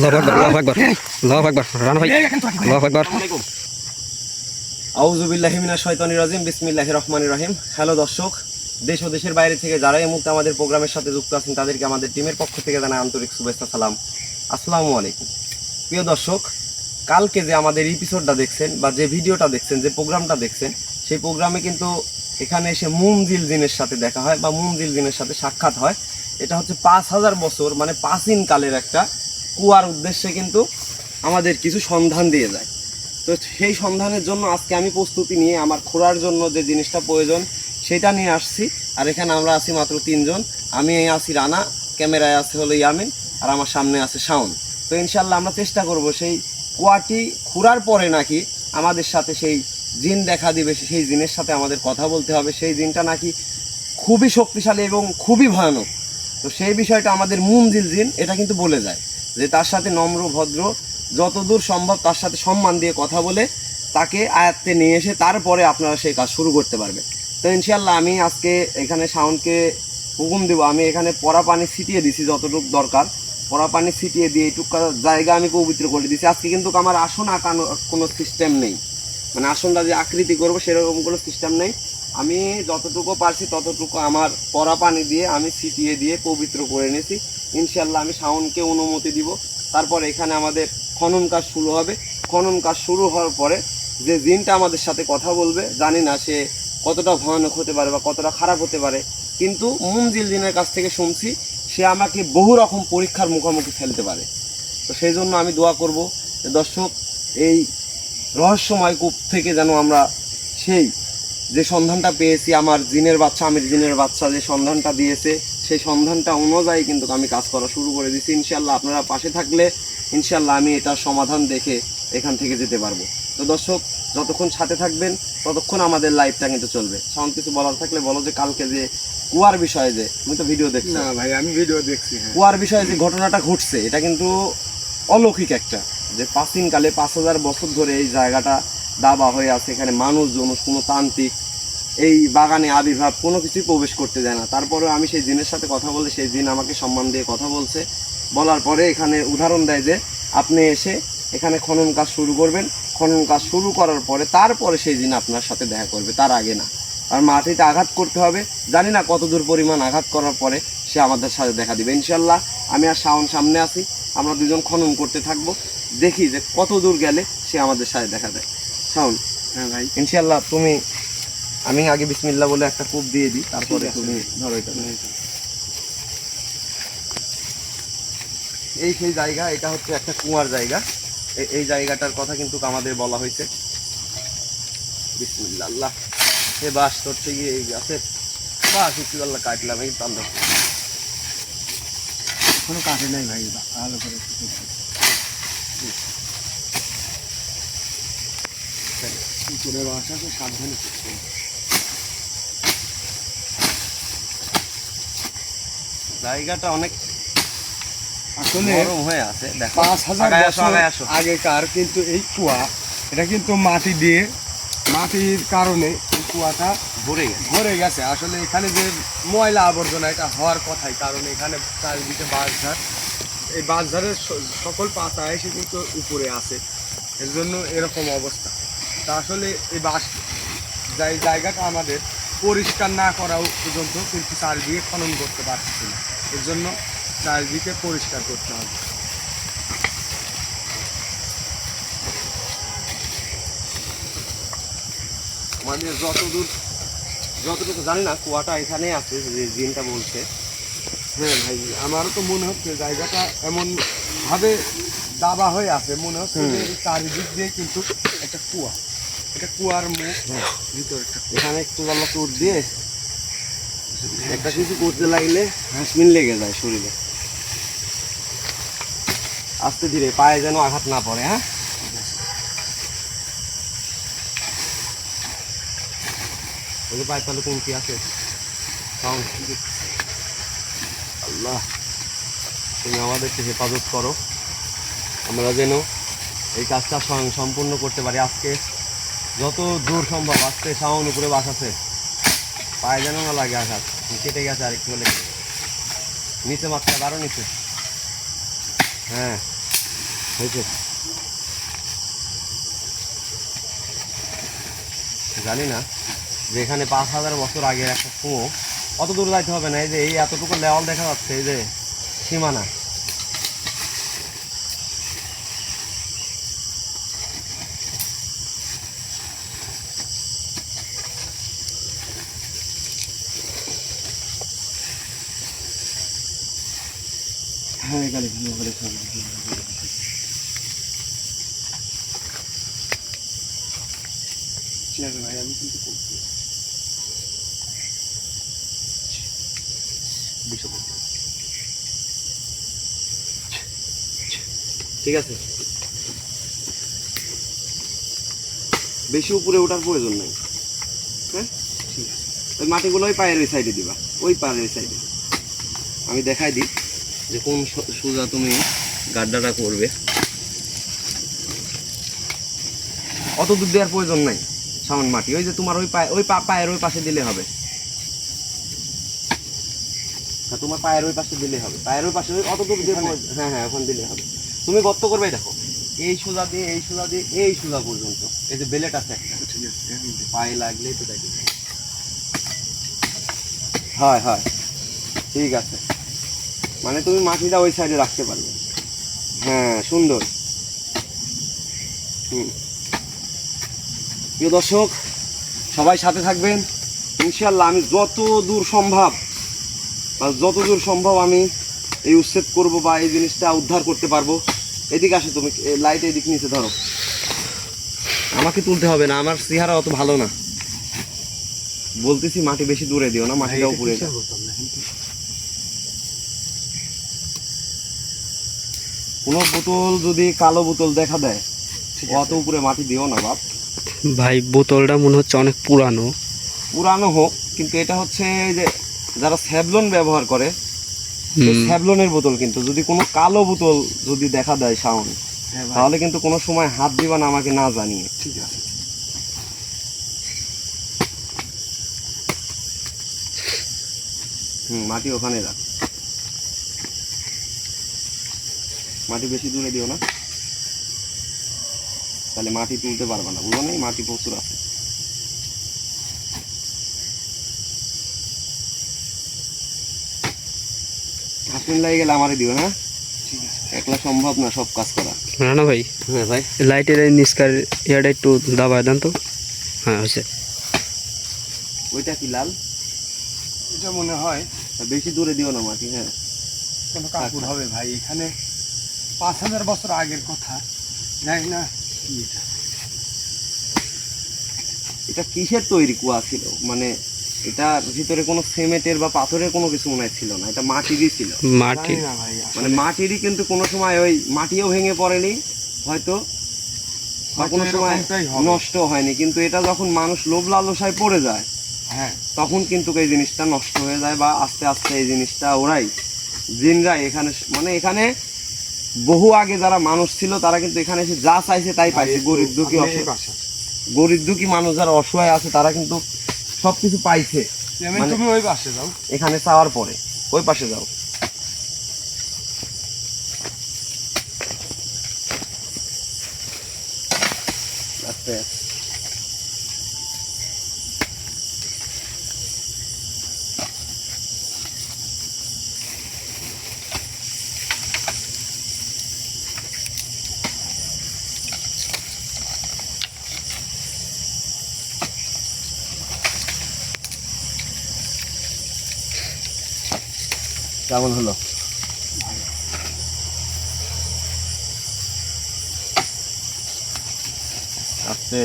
আল্লাহু আকবার আল্লাহু আকবার রানা ভাই আল্লাহু আকবার। আউযু বিল্লাহি মিনাশ শাইতানির রাজিম বিসমিল্লাহির রহমানির রহিম। হ্যালো দর্শক, দেশ ও দেশের বাইরে থেকে যারা এই মুহূর্তে আমাদের প্রোগ্রামের সাথে যুক্ত আছেন তাদেরকে আমাদের টিমের পক্ষ থেকে জানাই আন্তরিক শুভেচ্ছা সালাম। আসসালামু আলাইকুম। প্রিয় দর্শক, কালকে যে আমাদের এপিসোডটা দেখছেন বা যে ভিডিওটা দেখছেন, যে প্রোগ্রামটা দেখছেন, সেই প্রোগ্রামে কিন্তু এখানে এসে মুনজিল জিনের সাথে দেখা হয় বা মুনজিল জিনের সাথে সাক্ষাৎ হয়। এটা হচ্ছে 5000 বছর মানে প্রাচীন কালের একটা কুয়ার উদ্দেশ্যে কিন্তু আমাদের কিছু সন্ধান দিয়ে যায়। তো সেই সন্ধানের জন্য আজকে আমি প্রস্তুতি নিয়ে আমার খোঁড়ার জন্য যে জিনিসটা প্রয়োজন সেটা নিয়ে আসছি। আর এখানে আমরা আছি মাত্র 3 জন। আমি আছি রানা, ক্যামেরায় আছে হলো ইয়ামিন, আর আমার সামনে আছে শাওন। তো ইনশাল্লাহ আমরা চেষ্টা করব সেই কুয়াটি খোঁড়ার পরে নাকি আমাদের সাথে সেই জিন দেখা দিবে, সেই জিনের সাথে আমাদের কথা বলতে হবে। সেই জিনটা নাকি খুবই শক্তিশালী এবং খুবই ভয়ানক। তো সেই বিষয়টা আমাদের মুনজিল জিন এটা কিন্তু বলে যায় যে তার সাথে নম্র ভদ্র যতদূর সম্ভব তার সাথে সম্মান দিয়ে কথা বলে তাকে আয়ত্তে নিয়ে এসে তারপরে আপনারা সেই কাজ শুরু করতে পারবেন। তো ইনশাল্লাহ আমি আজকে এখানে শাওনকে হুকুম দেবো, আমি এখানে পরা পানি ছিটিয়ে দিছি যতটুকু দরকার, পরা পানি ছিটিয়ে দিয়ে এইটুকু জায়গা আমি পবিত্র করে দিছি। আজকে কিন্তু আমার আসন আঁকানোর কোনো সিস্টেম নেই, মানে আসনটা যে আকৃতি করবো সেরকম কোনো সিস্টেম নেই। আমি যতটুকু পারছি ততটুকু আমার পরা পানি দিয়ে আমি ছিটিয়ে দিয়ে পবিত্র করে নিয়েছি। ইনশাল্লাহ আমি শাওনকে অনুমতি দিব, তারপর এখানে আমাদের খনন কাজ শুরু হবে। খনন কাজ শুরু হওয়ার পরে যে জিনটা আমাদের সাথে কথা বলবে, জানি না সে কতটা ভয়ানক হতে পারে বা কতটা খারাপ হতে পারে, কিন্তু মুনজিল জিনের কাছ থেকে শুনছি সে আমাকে বহু রকম পরীক্ষার মুখোমুখি ফেলতে পারে। তো সেই জন্য আমি দোয়া করব যে দর্শক এই রহস্যময় কূপ থেকে যেন আমরা সেই যে সন্ধানটা পেয়েছি, আমার জিনের বাচ্চা আমির জিনের বাচ্চা যে সন্ধানটা দিয়েছে সেই সন্ধানটা অনুযায়ী কিন্তু আমি কাজ করা শুরু করে দিচ্ছি। ইনশাল্লাহ আপনারা পাশে থাকলে ইনশাল্লাহ আমি এটার সমাধান দেখে এখান থেকে যেতে পারবো। তো দর্শক, যতক্ষণ সাথে থাকবেন ততক্ষণ আমাদের লাইভটা কিন্তু চলবে। সাউন্ড কিছু বলার থাকলে বলো, যে কালকে যে কুয়ার বিষয়ে, যে তুমি তো ভিডিও দেখছো। না ভাই, আমি ভিডিও দেখছি। কুয়ার বিষয়ে যে ঘটনাটা ঘটছে এটা কিন্তু অলৌকিক একটা, যে প্রাচীনকালে 5000 বছর ধরে এই জায়গাটা দাবা হয়ে আছে। এখানে মানুষজন, কোনো তান্ত্রিক এই বাগানে আবির্ভাব কোনো কিছুই প্রবেশ করতে দেয় না। তারপরে আমি সেই জিনের সাথে কথা বলে সেই জিন আমাকে সম্মান দিয়ে কথা বলছে, বলার পরে এখানে উদাহরণ দেয় যে আপনি এসে এখানে খনন কাজ শুরু করবেন। খনন কাজ শুরু করার পরে তারপরে সেই জিন আপনার সাথে দেখা করবে, তার আগে না। আর মাটিতে আঘাত করতে হবে, জানি না কত দূর পরিমাণ আঘাত করার পরে সে আমাদের সাথে দেখা দিবে। ইনশাল্লাহ আমি আর শাওন সামনে আছি, আমরা দুজন খনন করতে থাকবো, দেখি যে কত দূর গেলে সে আমাদের সাথে দেখা দেয়। শাওন। হ্যাঁ ভাই, ইনশাল্লাহ তুমি, আমি আগে বিসমিল্লাহ বলে একটা কূপ দিয়ে দিই, তারপরে তুমি ধরো এটা। এই সেই জায়গা, এটা হচ্ছে একটা কুয়ার জায়গা। এই জায়গাটার কথা কিন্তু আমাদের বলা হয়েছে। বিসমিল্লাহ। আল্লাহ এ বাস করতে গিয়ে এই গাছের বাস একটু আল্লাহ কাটলাম, এই টান কোনো কাজে নাই ভাই, ভালো করে পুকুরে বাসাকে সাবধানে করতে হবে। জায়গাটা অনেক আসলে নরম হয়ে আছে। দেখো 5000 বছর আগেকার কিন্তু এই কুয়া, এটা কিন্তু মাটি দিয়ে, মাটির কারণে এই কুয়াটা ভরে গেছে। আসলে এখানে যে ময়লা আবর্জনা এটা হওয়ার কথাই, কারণ এখানে চারিদিকে বাঁশঝাড়, এই বাঁশঝাড়ের সকল পাতা এসে কিন্তু উপরে আছে, এর জন্য এরকম অবস্থা। তা আসলে এই জায়গাটা আমাদের পরিষ্কার না করা পর্যন্ত কিন্তু চারিদিকে খনন করতে পারতেছি না, এর জন্য চারিদিকে পরিষ্কার করতে হবে। আমাদের যতটুকু জানি না কুয়াটা এখানে আছে যে জিনটা বলছে। হ্যাঁ ভাই, আমারও তো মনে হচ্ছে জায়গাটা এমন ভাবে দাবা হয়ে আছে, মনে হচ্ছে যে চারিদিক দিয়ে কিন্তু একটা কুয়া, এটা কুয়ার মুখ ভিতরে। এখানে একটু আল্লাহ চোট দিয়ে একটা কিছু করতে লাগলে হাসমিন লেগে যায় শরীরে। আস্তে ধীরে, পায়ে যেন আঘাত না পড়ে। হ্যাঁ, ওই যে পায়ে তাহলে কমতি আছে। আল্লাহ তুমি আমাদেরকে হেফাজত করো, আমরা যেন এই কাজটা সম্পূর্ণ করতে পারি। আজকে যত দূর সম্ভব, আজকে শাওন উপরে বাসাছে, পায়ে যেন না লাগে আঘাত। কেটে গেছে, আরেকটু হলে নিচে মাত্রা আরও নিচে। হ্যাঁ হয়েছে? জানি না যে এখানে 5000 বছর আগের একটা কুয়ো, অত দূর যাইতে হবে না, এই যে এই এতটুকু লেওয়াল দেখা যাচ্ছে, এই যে সীমানা। হ্যাঁ গাড়ি ভাই আমি কিন্তু ঠিক আছে, বেশি উপরে ওঠার প্রয়োজন নেই। হ্যাঁ ঠিক আছে, ওই মাটিগুলো ওই পায়ের ওই সাইডে দিবা, ওই পায়ের ওই সাইডে। আমি দেখাই দিই যে কোন সোজা তুমি গাড্ডাটা করবে। অত দূর দেওয়ার প্রয়োজন নাই, সামান্য মাটি ওই যে তোমার ওই পায়ের ওই পাশে দিলে হবে। তোমার পায়ের ওই পাশে দিলে হবে, পায়ের ওই পাশে অত দূর দিয়ে, হ্যাঁ হ্যাঁ ওখানে দিলে হবে। তুমি গর্ত করবে দেখো, এই সোজা দিয়ে এই সোজা দিয়ে এই সোজা পর্যন্ত, এই যে বেলেট আছে একটা, ঠিক আছে, পায়ে লাগলেই তো দেখি। হয় হয় ঠিক আছে, মানে তুমি মাটিটা ওই সাইডে রাখতে পারবে। হ্যাঁ সুন্দর। প্রিয় দর্শক সবাই সাথে থাকবেন ইনশাল্লাহ। আমি যত দূর সম্ভব আমি এই উচ্ছেদ করব বা এই জিনিসটা উদ্ধার করতে পারবো। এদিকে আসো তুমি, লাইট এদিক নিচে ধরো, আমাকে তুলতে হবে না, আমার চেহারা অত ভালো না। বলতেছি মাটি বেশি দূরে দিও না, মাটিটা উপরে। কোনো বোতল যদি কালো বোতল দেখা দেয় অত উপরে মাটি দিও না বাপ। ভাই বোতলটা মনে হচ্ছে অনেক পুরানো হোক, কিন্তু এটা হচ্ছে যে যারা স্যাভলন ব্যবহার করে স্যাভলনের বোতল, কিন্তু যদি কোনো কালো বোতল যদি দেখা দেয় শাওন, তাহলে কিন্তু কোনো সময় হাত দিবা না আমাকে না জানিয়ে। ঠিক আছে, মাটি ওখানে রাখ, মাটি বেশি দূরে দিও না, তাহলে মাটি তুলতে পারবা না, বুঝো না? মাটি প্রচুর আছে। হাসপিন লাগে গেলে আমারে দিও। হ্যাঁ ঠিক আছে, একলা সম্ভব না সব কাজ করা। রানা ভাই, হ্যাঁ ভাই, লাইটের এই নিচকার ইয়াটা একটু দাবায় দেন তো। হ্যাঁ হয়েছে। ওইটা কি লাল? এটা মনে হয় বেশি দূরে দিও না মাটি। হ্যাঁ কোনো কাপড় হবে ভাই, এখানে 5000 বছর আগের কথা, জানি না কি এটা। এটা কিসের তৈরি কুয়া ছিল? মানে এটার ভিতরে কোনো সিমেন্টের বা পাথরের কোনো কিছু মনে হয় ছিল না, এটা মাটিরই ছিল। মাটি জানি না ভাই, মানে মাটিরই, কিন্তু কোনো সময় ওই মাটিও ভেঙে পড়েনি হয়তো, বা কোনো সময় নষ্ট হয়নি, কিন্তু এটা যখন মানুষ লোভ লালসায় পড়ে যায়, হ্যাঁ তখন কিন্তু এই জিনিসটা নষ্ট হয়ে যায়, বা আস্তে আস্তে এই জিনিসটা ওরাই জিনরাই এখানে, মানে এখানে বহু আগে যারা মানুষ ছিল তারা কিন্তু এখানে এসে যা চাইছে তাই পাইছে। গরিব দুঃখী মানুষ যারা অসহায় আছে তারা কিন্তু সবকিছু পাইছে। তুমি ওই পাশে যাও, এখানে চাওয়ার পরে ওই পাশে যাও। আস্তে কেমন হলো? আস্তে,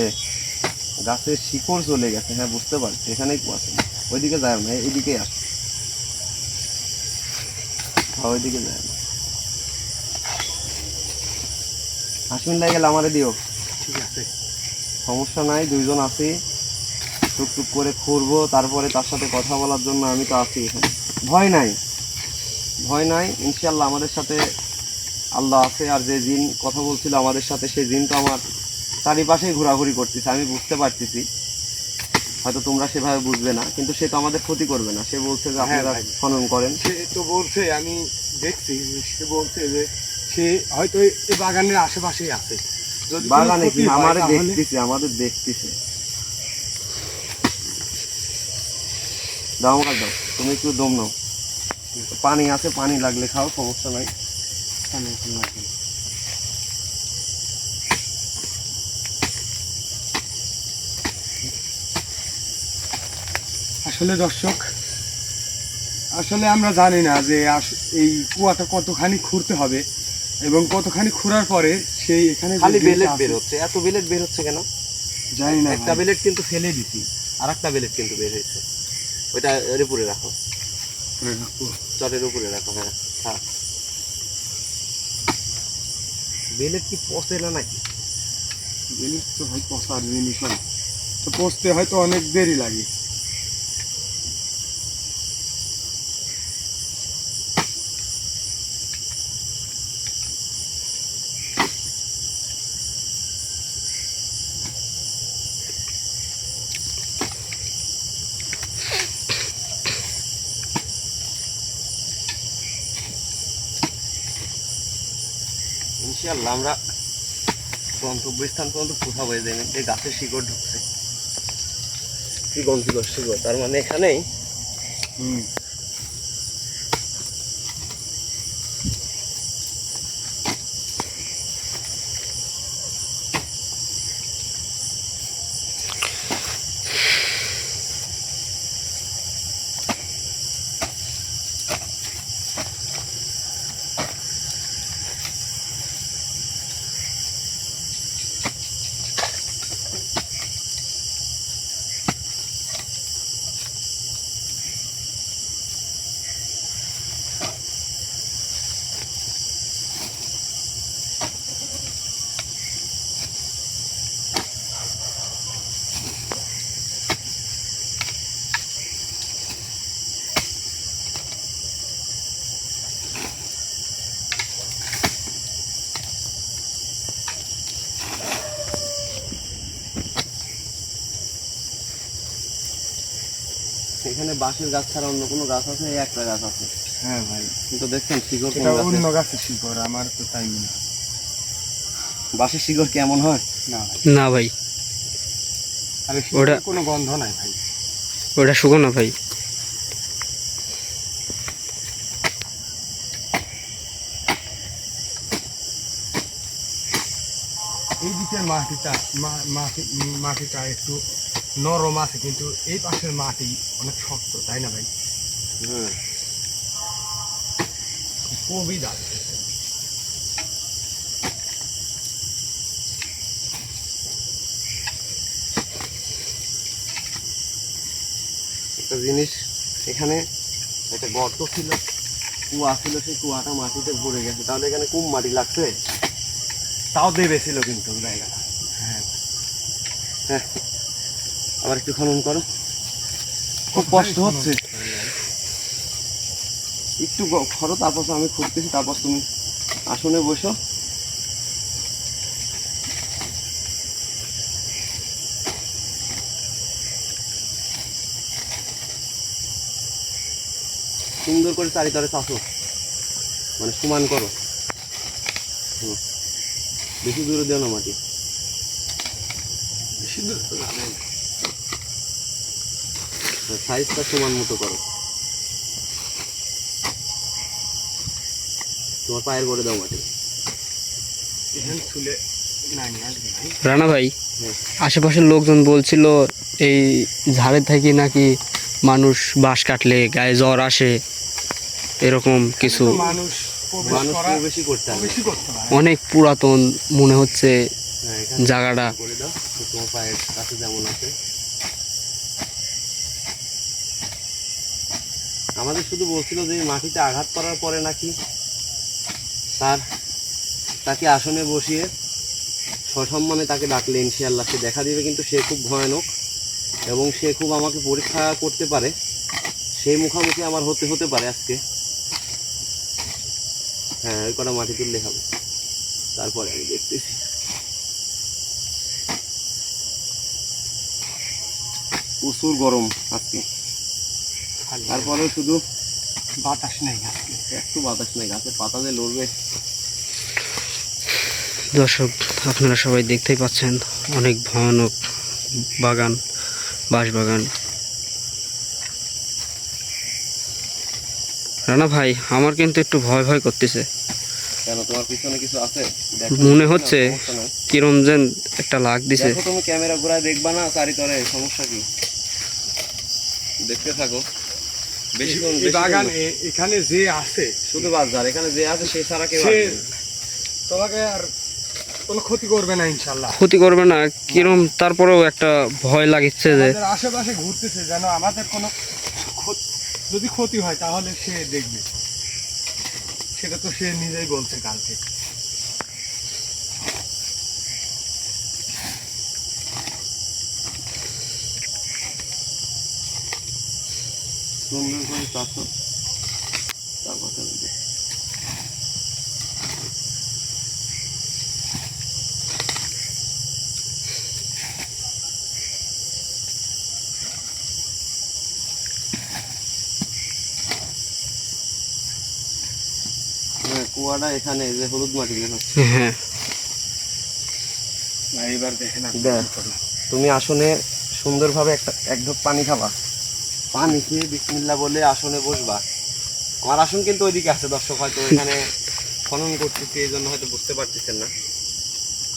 গাছের শিকড় চলে গেছে। হ্যাঁ বুঝতে পারছি, এখানেই কুয়াশা। ওইদিকে যায় না, এইদিকেই আসো। ওইদিকে যায় না। হাসমিন লাগে গেলে আমারে দিও। ঠিক আছে, সমস্যা নাই, দুইজন আছি, টুকটুক করে খুঁড়বো, তারপরে তার সাথে কথা বলার জন্য আমি তো আছি এখানে। ভয় নাই, ভয় নাই, ইনশাল্লাহ আমাদের সাথে আল্লাহ আছে। আর যে জিন কথা বলছিল আমাদের সাথে, সেই জিন তো আমার চারিপাশেই ঘোরাঘুরি করতেছে, আমি বুঝতে পারতেছি। হয়তো তোমরা সেভাবে বুঝবে না, কিন্তু সে তো আমাদের ক্ষতি করবে না। সে বলছে যে আপনারা খনন করেন। সে তো বলছে, আমি দেখছি, সে বলছে যে সে হয়তো এই বাগানের আশেপাশেই আছে। যদি কোনো বাগানে ক্ষতি কি হয় আমারে তাহলে- দেখতেছে, আমাদের দেখতেছে। দাও দাও, তুমি একটু দম নাও। পানি আছে, পানি লাগলে খাও, সমস্যা নাই। আসলে দর্শক, আসলে আমরা জানি না যে এই কুয়াটা কতখানি খুঁড়তে হবে এবং কতখানি খুঁড়ার পরে সেই এখানে যে খালি বীজ বেলেট আছে- বের হচ্ছে, এত বেলেট বের হচ্ছে কেন? জানি না একটা ভাই। বেলেট কিন্তু ফেলে দিছি, আর একটা বেলেট কিন্তু বের হয়েছে। ওইটা এর উপরে রাখো, চটের উপরে রাখো। হ্যাঁ হ্যাঁ, বেলেট কি পচে না নাকি? জিনিস তো ভাই পচার জিনিস হয়, তো পচতে হয়তো অনেক দেরি লাগে। ইনশাআল্লাহ আমরা গন্তব্যস্থান পর্যন্ত পৌঁছাবো। এই যে গাছের শিকড় ঢুকছে, কি গন্ধ শিকড়, তার মানে এখানেই হুম, এখানে বাঁশের গাছ ছাড়া অন্য কোনো গাছ আছে? এই একটা গাছ আছে। হ্যাঁ ভাই, কিন্তু দেখছেন শিকড় কোন এটা গাছের? অন্য গাছের শিকড়, আমার তো তাই মনে হয়। বাঁশের শিকড় কেমন হয়? না ভাই, না ভাই, আরে ওটা- শিকড়ের কোনো গন্ধ নাই ভাই। ওটা শুকনো ভাই। এই দিকের মাটিটা একটু নরম আছে, কিন্তু এই পাশের মাটি অনেক শক্ত, তাই না ভাই? হুম, খুবই দারুণ। একটা জিনিস, এখানে একটা গর্ত ছিল, কুয়া ছিল, সেই কুয়াটা মাটিতে ভরে গেছে। তাহলে এখানে কুম মাটি লাগছে, তাও দেবে ছিল কিন্তু জায়গাটা। হ্যাঁ, হ্যাঁ, আবার একটু খনন করো, খুব কষ্ট হচ্ছে। একটু খরো, তারপর আমি খুঁজতেছি, তারপর তুমি আসনে বসো। সুন্দর করে চারিতরে চাষো, মানে সমান করো। বেশি দূরে দেও না মাটি, বেশি দূর তো না ভাই। সাইজটা সমান মতো করো। তোমার পায়ের করে দাও মাটি। এখানে ছুলে নামি আসবে ভাই। রানা ভাই, হ্যাঁ। আশেপাশের লোকজন বলছিল এই ঝাড়ের থেকে নাকি মানুষ বাঁশ কাটলে গায়ে জ্বর আসে, এরকম কিছু। তো মানুষ মানুষ বেশি করতে হবে। বেশি করতে পারে। অনেক পুরাতন মনে হচ্ছে হ্যাঁ, এখানে জায়গাটা। করে দাও, তো তোমার পায়ের কাছে যেমন আছে। আমাদের শুধু বলছিল যে মাটিতে আঘাত করার পরে নাকি তাকে আসনে বসিয়ে সসম্মানে তাকে ডাকলে ইনশাআল্লাহ সে দেখা দিবে, কিন্তু সে খুব ভয়ানক এবং সে খুব আমাকে পরীক্ষা করতে পারে। সেই মুখোমুখি আমার হতে পারে আজকে। হ্যাঁ, ওই কটা মাটি তুললে হবে, তারপরে আমি দেখতেছি। প্রচুর গরম আজকে, তারপরে শুধু বাতাস নেই আজকে। একটু বাতাস নেই, গাছের পাতা যে লড়বে। দর্শক আপনারা সবাই দেখতেই পাচ্ছেন অনেক ভয়ানক বাগান, বাঁশবাগান। রানা ভাই, আমার কিন্তু একটু ভয় ভয় করতেছে। কেন, তোমার পিছনে কিছু আছে? মনে হচ্ছে কিরম যেন একটা লাগ দিছে। দেখো, তুমি ক্যামেরা ঘুরায় দেখবা না চারিতরে, সমস্যা কি? দেখতে থাকো। বেশিক্ষণ এই বাগান এখানে যে আছে, শুধু বাজার এখানে যে আছে সে ছাড়া কেউ সে আসবে না। তোমাকে আর কোনো ক্ষতি করবে না ইনশাল্লাহ। ক্ষতি করবে না কিরম, তারপরেও একটা ভয় লাগিচ্ছে যে আমাদের আশেপাশে ঘুরতেছে, যেন আমাদের কোনো যদি ক্ষতি হয় তাহলে সে দেখবে। সেটা তো সে নিজেই বলছে কালকে। সুন্দর করে চাষো, তারপর চলবে। হ্যাঁ, কুয়াটা এখানে যে হলুদ মাটি দেখাচ্ছে। হ্যাঁ, এইবার দেখে না, তুমি আসনে সুন্দরভাবে এক ঢোক পানি খাবা, পানি খেয়ে বিসমিল্লাহ বলে আসনে বসবা। আমার আসন কিন্তু ওইদিকে আছে, দর্শক হয়তো এখানে খনন করতেছি এই জন্য হয়তো বুঝতে পারতেছেন না।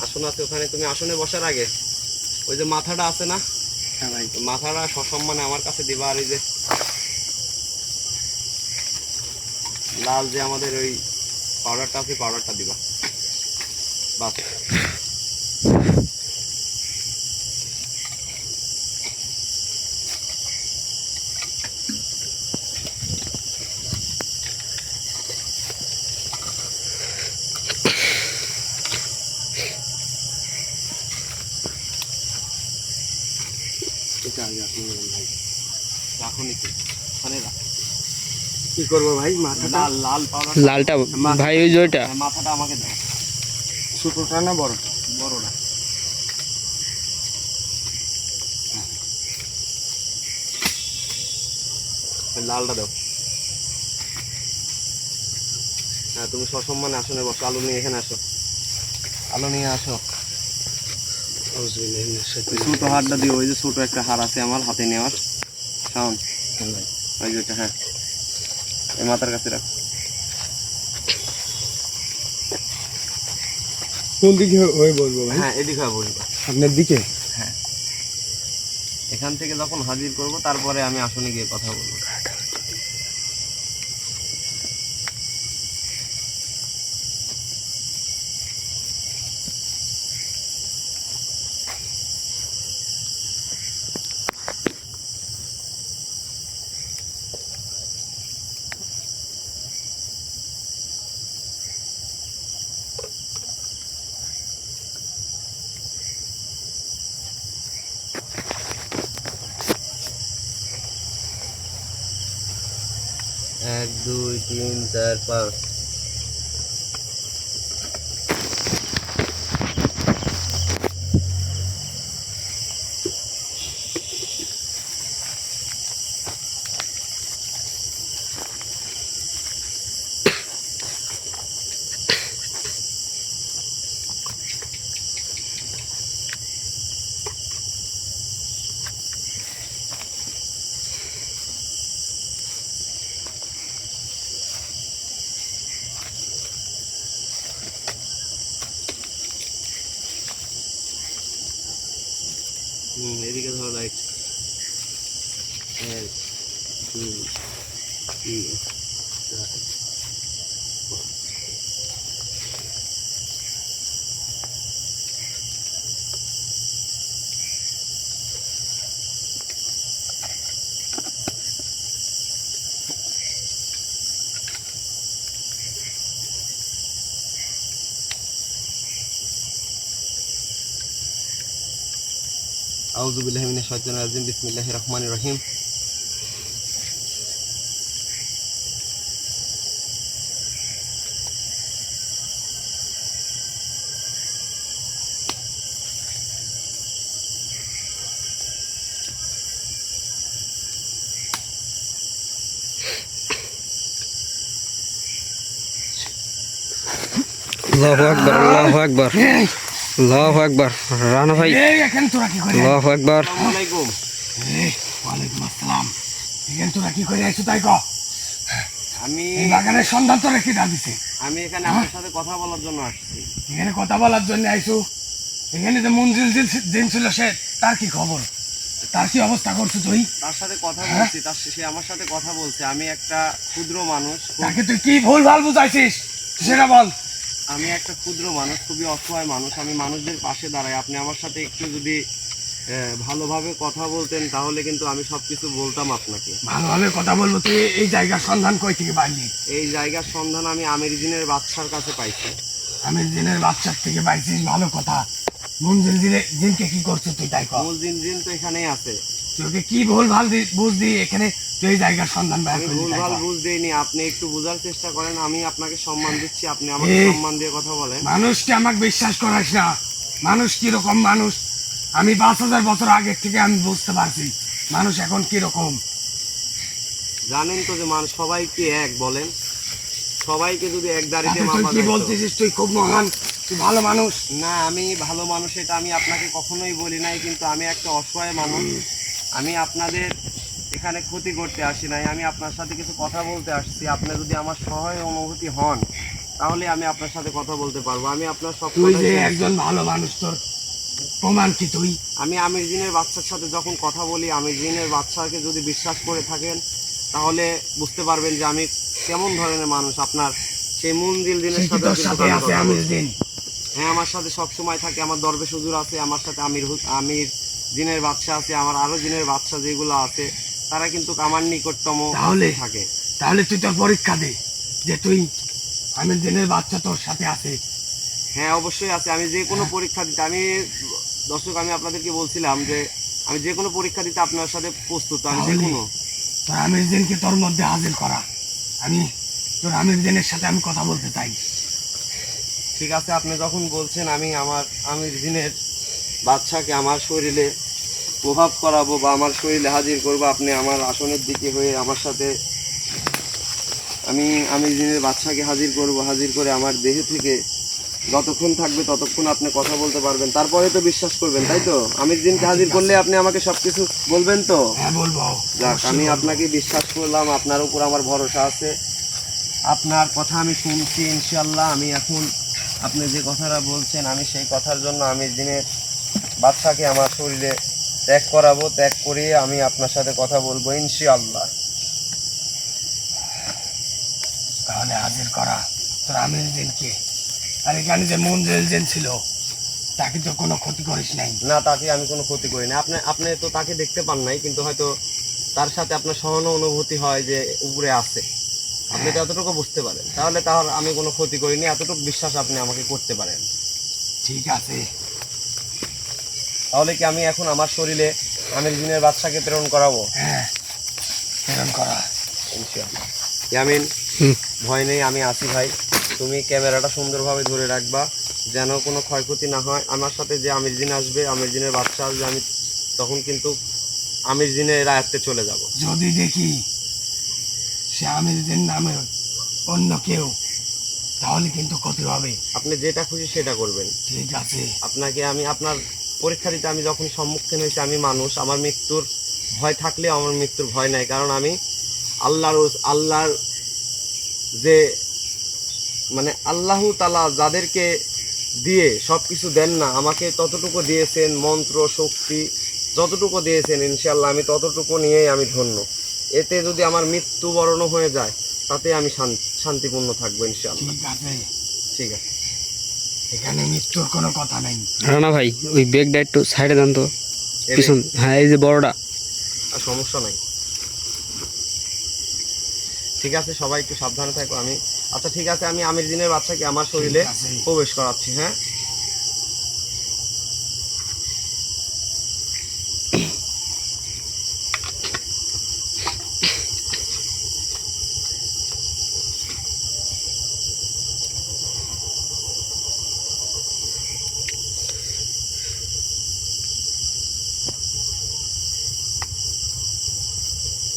আসন আছে ওখানে, তুমি আসনে বসার আগে ওই যে মাথাটা আছে না, হ্যাঁ ভাই, মাথাটা সসম্মানে আমার কাছে দিবা। আর এই যে লাল যে আমাদের ওই পাউডারটা আছে, পাউডারটা দিবা। বাস। রাখো নিচে, ওখানে রাখো। কি করবো ভাই? মাথাটা লাল লাল পাউডার, লালটা ভাই ওই যে ওইটা। মাথাটা আমাকে দাও। ছোটটা না বড়? বড়টা। লালটা দাও। হ্যাঁ, তুমি সসম্মানে আসনে বসো। আলু নিয়ে এখানে আসো, আলু নিয়ে আসো। ছোট হারটা দিও, ওই যে ছোট একটা হার আছে আমার হাতে নেওয়ার। শাওন, ওই যে ওটা, হ্যাঁ, এই মাথার কাছে রাখো। কোন দিকে হয়ে বলবো ভাই? হ্যাঁ, এদিকে হয় বলবা। আপনার দিকে? হ্যাঁ, এখান থেকে যখন হাজির করব তারপরে আমি আসনে গিয়ে কথা বলবো। এক, দুই, তিন, চার, পাঁচ। এদিকে ধরো লাইট। এক, দুই, তিন, চার, পাঁচ। আউযু বিল্লাহি মিনাশ শাইতানির রাজিম, বিসমিল্লাহির রহমানির রহিম। আল্লাহু আকবার, আল্লাহু আকবার, আল্লাহু আকবার। রানা ভাই, এই এখানে তোরা কি করে? আল্লাহু আকবার। আসসালামু আলাইকুম। ওয়ালাইকুম আসসালাম। এখানে তোরা কি করে আইছো তাই ক? আমি এই বাগানের সন্ধান তোরা কি দিছে? আমি এখানে আপনার সাথে কথা বলার জন্য আসছি। এখানে কথা বলার জন্য আইছো? এখানে যে মঞ্জিল দিন ছিল সে, তার কি খবর? তার কি অবস্থা করছো তুই? তার সাথে কথা বলছি, সে আমার সাথে কথা বলছে। আমি একটা ক্ষুদ্র মানুষ, তাকে তুই কি ভুল ভাল বুঝাইছিস সেটা বল। আমি একটা ক্ষুদ্র মানুষ, খুবই অসহায় মানুষ। আমি মানুষদের পাশে দাঁড়াই। আপনি আমার সাথে একটু যদি ভালোভাবে কথা বলতেন তাহলে কিন্তু আমি সবকিছু বলতাম আপনাকে। ভালোভাবে কথা বলবো। তুই এই জায়গার সন্ধান কই থেকে পাইলি? এই জায়গার সন্ধান আমি আমির দিনের বাদশার কাছে পাইছি। আমি দিনের বাচ্চার থেকে পাইছিস, ভালো কথা। মঞ্জিল দিনকে কি করছিস তুই তাই কর। মূল দিন তো এখানেই আছে। তোকে কি ভুল ভাল বুঝ দি এখানে তুই এই জায়গার সন্ধান বের আমি করলি তাই ভুলভাল কর। বুঝ দিইনি। আপনি একটু বোঝার চেষ্টা করেন। আমি আপনাকে সম্মান দিচ্ছি, আপনি আমাকে এই, সম্মান দিয়ে কথা বলেন। মানুষকে আমাকে বিশ্বাস করাস না। মানুষ কিরকম মানুষ আমি ৫,০০০ বছর আগের থেকে আমি বুঝতে পারছি মানুষ এখন কিরকম। জানেন তো যে মানুষ সবাই কি এক বলেন? সবাইকে যদি এক দাঁড়িয়ে তুই মাপা কি যায় তো- বলতেছিস? তুই খুব মহান, তুই ভালো মানুষ। না, আমি ভালো মানুষ এটা আমি আপনাকে কখনোই বলি নাই, কিন্তু আমি একটা অসহায় মানুষ। আমি আপনাদের এখানে ক্ষতি করতে আসি নাই, আমি আপনার সাথে কিছু কথা বলতে আসছি। আপনি যদি আমার সহায় অনুভূতি হন তাহলে আমি আপনার সাথে কথা বলতে পারবো। আমি আপনার সব তুই কথাই যে শুনছি। একজন ভালো মানুষ, তোর প্রমাণ কি তুই? আমি আমির দিনের বাচ্চার সাথে যখন কথা বলি, আমির দিনের বাচ্চাকে যদি বিশ্বাস করে থাকেন তাহলে বুঝতে পারবেন যে আমি কেমন ধরনের মানুষ। আপনার সেই মঞ্জিল সে দিনের কি সাথে তোর সাথে আছে আমির দিন? হ্যাঁ, আমার সাথে সব সময় থাকে। আমার দরবেশ হুজুর আছে, আমার সাথে আমির জিনের বাদশা আছে, আমার আরো জিনের বাদশা যেগুলো আছে তারা কিন্তু আমার নিকটতম তাহলে? থাকে। তাহলে তুই তোর পরীক্ষা দে যে তুই আমির দিনের বাচ্চা তোর সাথে আছে। হ্যাঁ, অবশ্যই আছে। আমি যে কোনো পরীক্ষা দিতে দর্শক আমি আপনাদেরকে বলছিলাম যে আমি যে কোনো পরীক্ষা দিতে আপনার সাথে প্রস্তুত। আমি যে তাহলে? কোনো তোর আমির দিনকে তোর মধ্যে হাজির করা। আমি তোর আমির দিনের সাথে আমি কথা বলতে চাই। ঠিক আছে, আপনি যখন বলছেন আমি আমার আমির জিনের বাচ্চাকে আমার শরীরে প্রভাব করাবো বা আমার শরীরে হাজির করবো, আপনি আমার আসনের দিকে হয়ে আমার সাথে আমি আমির জিনের বাচ্চাকে হাজির করব। হাজির করে আমার দেহ থেকে যতক্ষণ থাকবে ততক্ষণ আপনি কথা বলতে পারবেন, তারপরে তো বিশ্বাস করবেন, তাই তো? আমির দিনকে হাজির করলে আপনি আমাকে সবকিছু বলবেন তো? হ্যাঁ বলবো। যাক, অবশ্যই আমি বলবো। আপনাকে বিশ্বাস করলাম, আপনার উপর আমার ভরসা আছে। আপনার কথা আমি শুনছি ইনশাল্লাহ। আমি এখন আপনি যে কথাটা বলছেন আমি সেই কথার জন্য আমির দিনের বাচ্চাকে আমার শরীরে ত্যাগ করাবো। ত্যাগ করিয়ে আমি আপনার সাথে কথা বলবো ইনশাআল্লাহ। তাহলে হাজির করা তোর আমির দিনকে। আর এখানে যে মঞ্জিল দিন ছিল তাকে তো কোনো ক্ষতি করিস নাই। না, তাকে আমি কোনো ক্ষতি করি না। আপনি তো তাকে দেখতে পান নাই, কিন্তু হয়তো তার সাথে আপনার সহানুভূতি হয় যে উপরে আছে, আপনি তো এতটুকু বুঝতে পারেন। তাহলে তার আমি কোনো ক্ষতি করিনি, এতটুকু বিশ্বাস আপনি আমাকে করতে পারেন। ঠিক আছে। তাহলে কি আমি এখন আমার শরীরে আমির জিনের বাচ্চাকে প্রেরণ করাবো? হ্যাঁ, প্রেরণ করা। ইনশাআল্লাহ। ইয়ামিন, হুম। ভয় নেই, আমি আছি ভাই। তুমি ক্যামেরাটা সুন্দরভাবে ধরে রাখবা যেন কোনো ক্ষয়ক্ষতি না হয়। আমার সাথে যে আমির জিন আসবে, আমির জিনের বাচ্চা আসবে, আমি তখন কিন্তু আমির জিনের আয়ত্তে চলে যাব। যদি দেখি সে আমির দিন নামে অন্য কেউ, তাহলে কিন্তু ক্ষতি হবে। আপনি যেটা খুশি সেটা করবেন। ঠিক আছে। আপনাকে আমি আপনার পরীক্ষা দিতে আমি যখন সম্মুখীন হয়েছি, আমি মানুষ, আমার মৃত্যুর ভয় থাকলেও আমার মৃত্যুর ভয় নাই, কারণ আমি আল্লাহর যে মানে আল্লাহ তাআলা যাদেরকে দিয়ে সব কিছু দেন না, আমাকে ততটুকু দিয়েছেন, মন্ত্র শক্তি যতটুকু দিয়েছেন ইনশাআল্লাহ আমি ততটুকু নিয়েই আমি ধন্য। এতে যদি আমার মৃত্যুবরণ হয়ে যায় তাতে আমি শান্তিপূর্ণ থাকবো ইনশাআল্লাহ। ঠিক আছে। ঠিক আছে। এখানে মৃত্যুর কোনো কথা নেই। রানা ভাই, ওই ব্যাগটা একটু সাইডে দেন তো, এবে- পিছন। হ্যাঁ, এই যে বড়টা। আর সমস্যা নাই। ঠিক আছে, সবাই একটু সাবধানে থাকো। আচ্ছা ঠিক আছে, আমি আমির দিনের বাচ্চাকে আমার শরীরে ঠিক আছে। প্রবেশ করাচ্ছি। হ্যাঁ,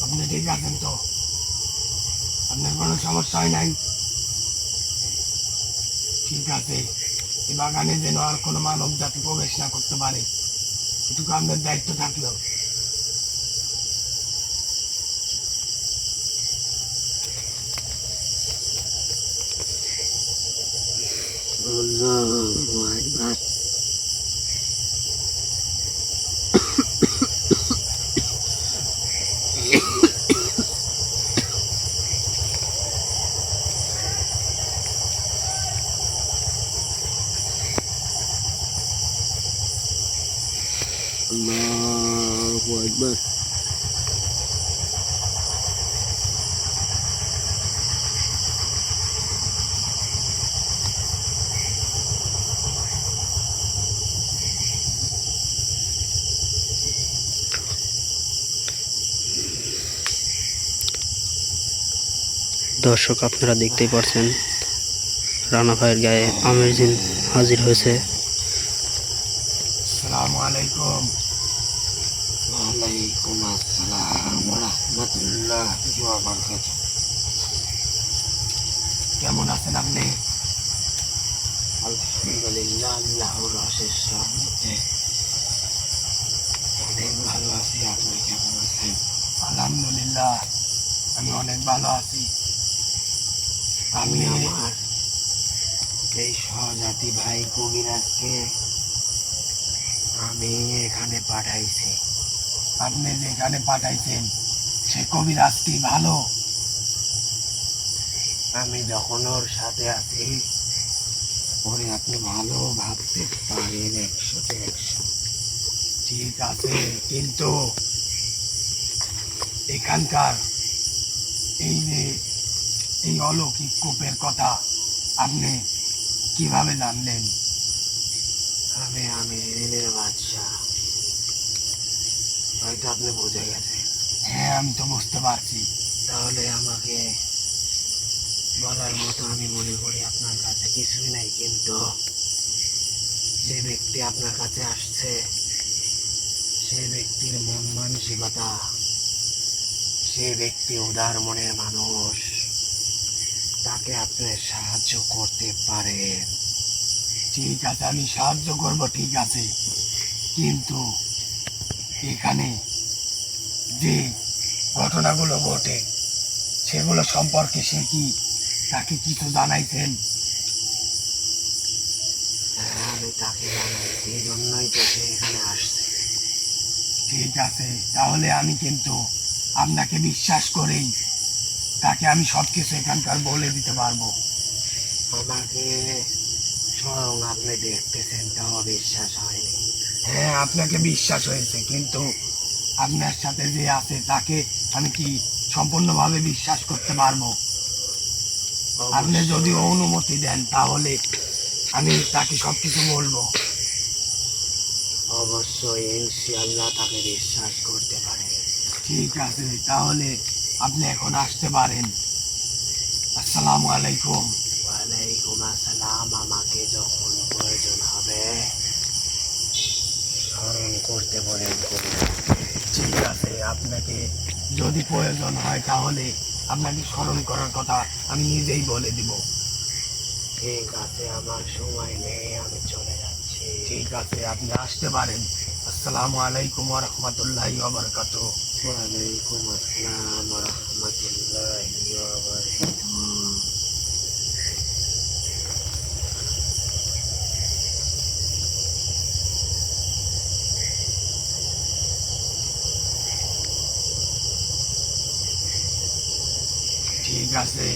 আপনি ঠিক আছেন তো? আপনার কোনো সমস্যা হয় নাই? ঠিক আছে, এই বাগানে যেন আর কোনো মানব জাতি প্রবেশ না করতে পারে, এটুকু আমাদের দায়িত্ব থাকলো। আল্লাহু আকবার। দর্শক আপনারা দেখতেই পাচ্ছেন রানা ভাইয়ের গায়ে আমের জিন হাজির হয়েছে। আসসালামু আলাইকুম। ওয়ালাইকুম আসসালাম ওয়া রাহমাতুল্লাহি ওয়া বারাকাতুহু। কেমন আছেন আপনি? আলহামদুলিল্লাহ, আল্লাহর অশেষ রহমতে অনেক ভালো আছি। আপনি কেমন আছেন? আলহামদুলিল্লাহ, আমি অনেক ভালো আছি। আমি আপনি আমার এই সহজাতি ভাই কবিরাজকে আমি এখানে পাঠাইছি। আপনি যেখানে পাঠাইছেন সে কবিরাজ কি ভালো? আমি যখন ওর সাথে আছি ওরে আপনি ভালো ভাবতে পারেন, 100-তে 100। ঠিক আছে, কিন্তু এখানকার এই যে এই অলৌকিক কূপের কথা আপনি কিভাবে জানলেন? আমি ঋণের বাদশা, হয়তো আপনি বুঝে গেছেন। হ্যাঁ, আমি তো বুঝতে পারছি। তাহলে আমাকে বলার মতো আমি মনে করি আপনার কাছে কিছুই নাই, কিন্তু যে ব্যক্তি আপনার কাছে আসছে সে ব্যক্তির মন মানসিকতা, সে ব্যক্তি উদার মনের মানুষ, তাকে আপনি সাহায্য করতে পারেন। ঠিক আছে, আমি সাহায্য করব, ঠিক আছে, কিন্তু এখানে যে ঘটনাগুলো ঘটে সেগুলো সম্পর্কে সে কি তাকে কিছু জানাইছেন? হ্যাঁ, আমি তাকে জানাইছি, এই জন্যই তো সে এখানে আসছে। ঠিক আছে, তাহলে আমি কিন্তু আপনাকে বিশ্বাস করেই তাকে আমি সব কিছু এখানকার বলে দিতে পারবো। আমাকে স্বয়ং আপনি দেখতেছেন, তাও বিশ্বাস হয়নি। হ্যাঁ, আপনাকে বিশ্বাস হয়েছে, কিন্তু আপনার সাথে যে আছে তাকে আমি কি সম্পূর্ণভাবে বিশ্বাস করতে পারবো? আপনি যদি অনুমতি দেন তাহলে আমি তাকে সবকিছু বলবো। অবশ্যই ইনশাআল্লাহ তাকে বিশ্বাস করতে পারে। ঠিক আছে, তাহলে আপনি এখন আসতে পারেন। আসসালামু আলাইকুম। ওয়ালাইকুম আসসালাম। আমাকে যখন প্রয়োজন হবে স্মরণ করতে পারেন কবিরাজ। ঠিক আছে, আপনাকে যদি প্রয়োজন হয় তাহলে আপনাকে স্মরণ করার কথা আমি নিজেই বলে দিব। ঠিক আছে, আমার সময় নেই, আমি চলে যাচ্ছি। ঠিক আছে, আপনি আসতে পারেন। আসসালামু আলাইকুম ওয়া রাহমাতুল্লাহি ওয়া বারাকাতুহু। ওয়ালাইকুম আসসালাম ওয়া রাহমাতুল্লাহি ওয়া বারাকাতুহু। ঠিক আছে,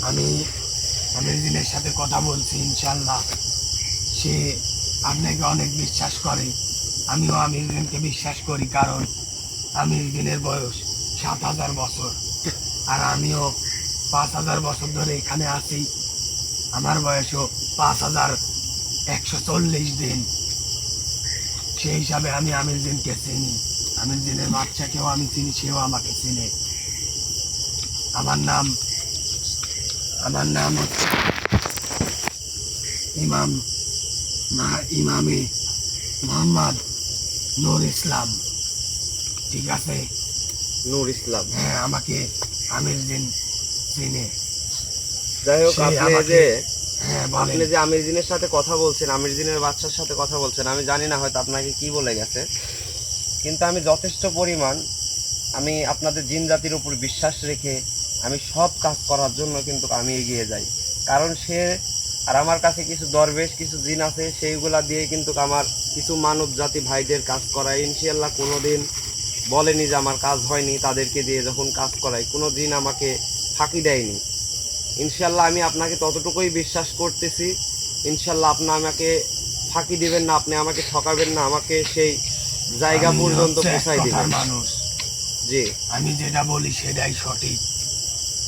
আমি আমির দিনের সাথে কথা বলছি, ইনশাল্লাহ সে আপনাকে অনেক বিশ্বাস করে। আমিও আমির দিনকে বিশ্বাস করি, কারণ আমির দিনের বয়স 7,000 বছর, আর আমিও 5,000 বছর ধরে এখানে আছি। আমার বয়সও 5,140 দিন। সেই হিসাবে আমি আমির দিনকে চিনি, আমির দিনের বাচ্চাকেও আমি চিনি, সেও আমাকে চিনে। আমার নাম হচ্ছে ইমামে মোহাম্মদ নূর ইসলাম। ঠিক আছে? নূর ইসলাম। হ্যাঁ, আমাকে আমির দিন চিনে। যাই হোক, সে আপনি আমাকে- যে হ্যাঁ বলেন। আপনি যে আমির জিনের সাথে কথা বলছেন, আমির জিনের বাচ্চার সাথে কথা বলছেন, আমি জানি না হয়তো আপনাকে কি বলে গেছে, কিন্তু আমি যথেষ্ট পরিমাণ আমি আপনাদের জিন জাতির উপর বিশ্বাস রেখে আমি সব কাজ করার জন্য কিন্তু আমি এগিয়ে যাই। কারণ সে আর আমার কাছে কিছু দরবেশ, কিছু জিন আছে, সেইগুলা দিয়ে কিন্তু আমার কিছু মানব জাতি ভাইদের কাজ করাই। ইনশাআল্লাহ কোনো দিন বলেনি যে আমার কাজ হয়নি। তাদেরকে দিয়ে যখন কাজ করাই কোনো দিন আমাকে ফাঁকি দেয়নি। ইনশাআল্লাহ আমি আপনাকে ততটুকুই বিশ্বাস করতেছি, ইনশাআল্লাহ আপনি আমাকে ফাঁকি দিবেন না, আপনি আমাকে ঠকাবেন না, আমাকে সেই জায়গা আমি পর্যন্ত হচ্ছে এক পৌঁছাই কথার দিবেন। মানুষ, জি, আমি যেটা বলি সেটাই সঠিক।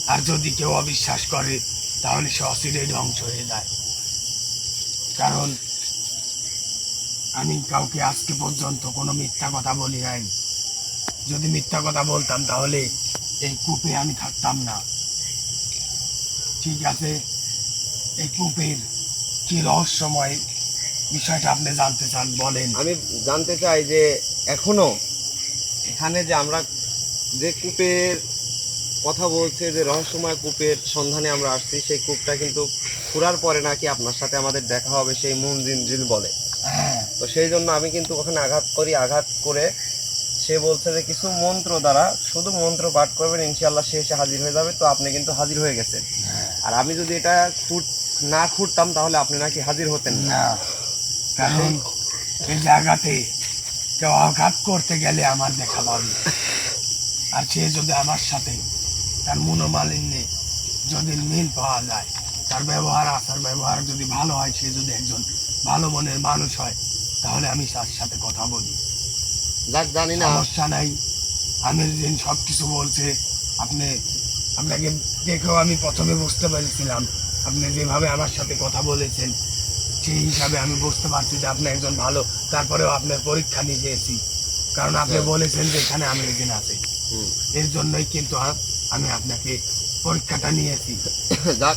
আর যদি কেউ অবিশ্বাস করে তাহলে সে অচিরেই ধ্বংস হয়ে যায়। কারণ আমি কাউকে আজকে পর্যন্ত কোনো মিথ্যা কথা বলি নাই। যদি মিথ্যা কথা বলতাম তাহলে এই কূপে আমি থাকতাম না। ঠিক আছে, এই কূপের কি রহস্যময় বিষয়টা আপনি জানতে চান, বলেন। আমি জানতে চাই যে এখনো এখানে যে আমরা যে কূপের কথা বলছে, যে রহস্যময় কূপের সন্ধানে আমরা আসছি, সেই কূপটা কিন্তু ঘোরার পরে নাকি আপনার সাথে আমাদের দেখা হবে, সেই মুন জিন জিন বলে। হ্যাঁ, তো সেই জন্য আমি কিন্তু ওখানে আঘাত করি, আঘাত করে সে বলছে যে কিছু মন্ত্র দ্বারা, শুধু মন্ত্র পাঠ করবেন, ইনশাআল্লাহ সে এসে হাজির হয়ে যাবে। তো আপনি কিন্তু হাজির হয়ে গেছেন। আর আমি যদি এটা না খুঁড়তাম তাহলে আপনি নাকি হাজির হতেন না। না, কারণ এই জায়গাতে কেউ আঘাত করতে গেলে আমার দেখা পাবে। আর সে যদি আমার সাথে তার মনোমালিন্যে যদি মিল পাওয়া যায়, তার ব্যবহার আচার ব্যবহার যদি ভালো হয়, সে যদি একজন ভালো মনের মানুষ হয়, তাহলে আমি তার সাথে কথা বলি, যাক জানি না। সমস্যা নাই। আমির দিন সব কিছু বলছে। আপনাকে দেখেও আমি প্রথমে বুঝতে পেরেছিলাম, আপনি যেভাবে আমার সাথে কথা বলেছেন সেই হিসাবে আমি বুঝতে পারছি যে আপনি একজন ভালো। তারপরেও আপনার পরীক্ষা নিয়েছি, কারণ আপনি বলেছেন যে এখানে আমির দিন আছে। এর জন্যই কিন্তু আমি আপনাকে পরীক্ষাটা নিয়েছি। যাক,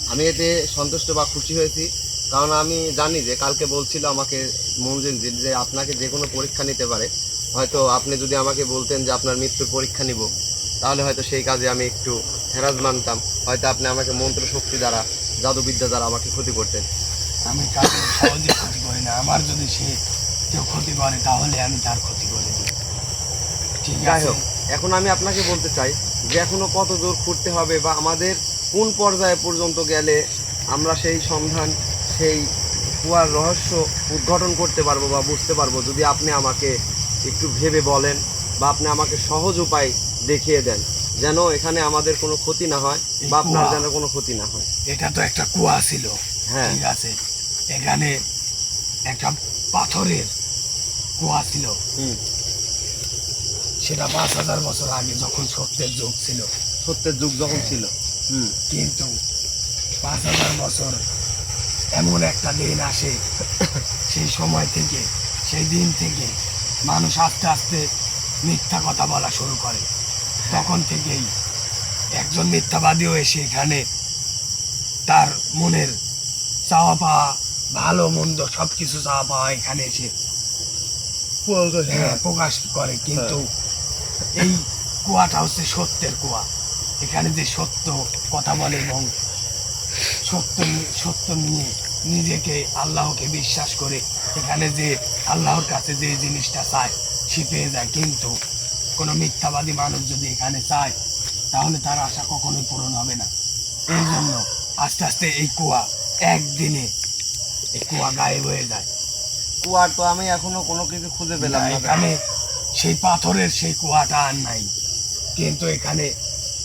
আমি এতে সন্তুষ্ট বা খুশি হয়েছি, কারণ আমি জানি যে কালকে বলছিল আমাকে মনজিল যে আপনাকে যে কোনো পরীক্ষা নিতে পারে। হয়তো আপনি যদি আমাকে বলতেন যে আপনার মৃত্যুর পরীক্ষা নিব, তাহলে হয়তো সেই কাজে আমি একটু হেরাজ মানতাম। হয়তো আপনি আমাকে মন্ত্র শক্তি দ্বারা, জাদুবিদ্যা দ্বারা আমাকে ক্ষতি করতেন। আমি কাউকে সহজে ক্ষতি করি না। আমার যদি সে কেউ ক্ষতি করে তাহলে আমি তার ক্ষতি করে দিই। ঠিক যাই আছে, হোক, এখন আমি আপনাকে বলতে চাই যে এখনো কত দূর ঘুরতে হবে বা আমাদের কোন পর্যায়ে পর্যন্ত গেলে আমরা সেই সন্ধান, সেই কুয়ার রহস্য উদ্ঘাটন করতে পারবো বা বুঝতে পারবো, যদি আপনি আমাকে একটু ভেবে বলেন বা আপনি আমাকে সহজ উপায় দেখিয়ে দেন, যেন এখানে আমাদের কোনো ক্ষতি না হয় বা আপনার যেন কোনো ক্ষতি না হয়। এটা তো একটা কুয়া ছিল। হ্যাঁ। ঠিক আছে, এখানে একটা পাথরের কুয়া ছিল। সেটা 5,000 বছর আগে, যখন সত্যের যুগ ছিল। সত্যের যুগ যখন ছিল। কিন্তু 5,000 বছর এমন একটা দিন আসে, সেই সময় থেকে, সেই দিন থেকে মানুষ আস্তে আস্তে মিথ্যা কথা বলা শুরু করে। তখন থেকেই একজন মিথ্যাবাদীও এসে এখানে তার মনের চাওয়া পাওয়া, ভালো মন্দ সব কিছু চাওয়া পাওয়া এখানে এসে প্রকাশ করে। কিন্তু এই কুয়াটা হচ্ছে সত্যের কুয়া। এখানে যে সত্য কথা বলে এবং সত্য নিয়ে নিজেকে, আল্লাহকে বিশ্বাস করে এখানে যে আল্লাহর কাছে যে জিনিসটা চায় সে পেয়ে যায়। কিন্তু কোনো মিথ্যাবাদী মানুষ যদি এখানে চায় তাহলে তার আশা কখনোই পূরণ হবে না। এই জন্য আস্তে আস্তে এই কুয়া একদিনে এই কুয়া গায়েব হয়ে যায়। কুয়ার তো আমি এখনো কোনো কিছু খুঁজে পেলাম না। এখানে সেই পাথরের সেই কুয়াটা আর নাই। কিন্তু এখানে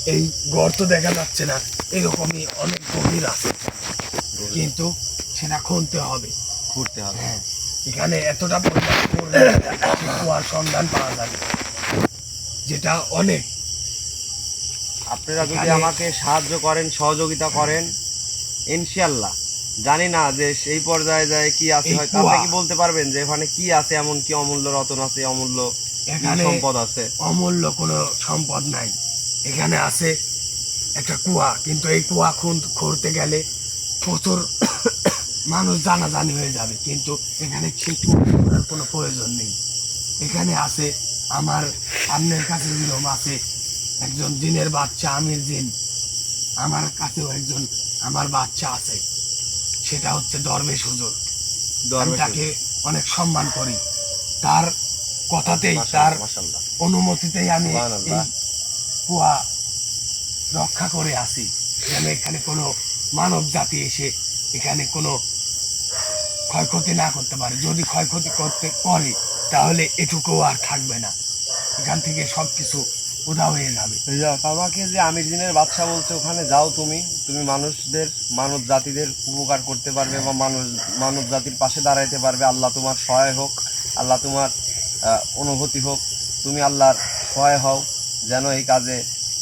এই গর্ত দেখা যাচ্ছে না, এরকমই অনেক গভীর আছে, কিন্তু সেটা খুঁজতে হবে। ঘুরতে হবে। হ্যাঁ, এখানে এতটা পরিমাণ করলে সেই কুয়ার সন্ধান পাওয়া যাবে, যেটা অনেক। আপনারা যদি এখানে- আমাকে সাহায্য করেন, সহযোগিতা করেন, ইনশাআল্লাহ, জানি না যে সেই পর্যায়ে যায় কি আছে, এই হয়তো কুয়া- আপনি কি বলতে পারবেন যে এখানে কি আছে, এমন কি অমূল্য রতন আছে, অমূল্য কি এখানে সম্পদ আছে? অমূল্য কোনো সম্পদ নাই। এখানে আছে একটা কুয়া, কিন্তু এই কুয়া খুঁড়তে গেলে প্রচুর মানুষ জানাজানি হয়ে যাবে। কিন্তু এখানে সেই কুয়া খোঁড়ার কোনো প্রয়োজন নেই। এখানে আছে আপনার কাছে যেরকম আছে একজন জিনের বাচ্চা, আমির জিন, আমার কাছেও একজন আমার বাচ্চা আছে। সেটা হচ্ছে দরবেশ হুজুর। আমি দরবেশ তাকে অনেক সম্মান করি, তার কথাতেই, তার মাশাআল্লাহ, মাশাআল্লাহ। অনুমতিতেই আমি এই সুবহানাল্লাহ। কুয়া রক্ষা করে আছি, যেন এখানে কোনো মানব জাতি এসে এখানে কোনো ক্ষয়ক্ষতি না করতে পারে। যদি ক্ষয়ক্ষতি করতে করে তাহলে এটুকুও আর থাকবে না, এখান থেকে সবকিছু উধাও হয়ে যাবে। আমাকে যে আমির দিনের বাদশা বলছে ওখানে যাও, তুমি মানুষদের, মানব জাতিদের উপকার করতে পারবে বা মানব জাতির পাশে দাঁড়াইতে পারবে। আল্লাহ তোমার সহায় হোক, আল্লাহ তোমার অনুভূতি হোক, তুমি আল্লাহর সহায় হও যেন এই কাজে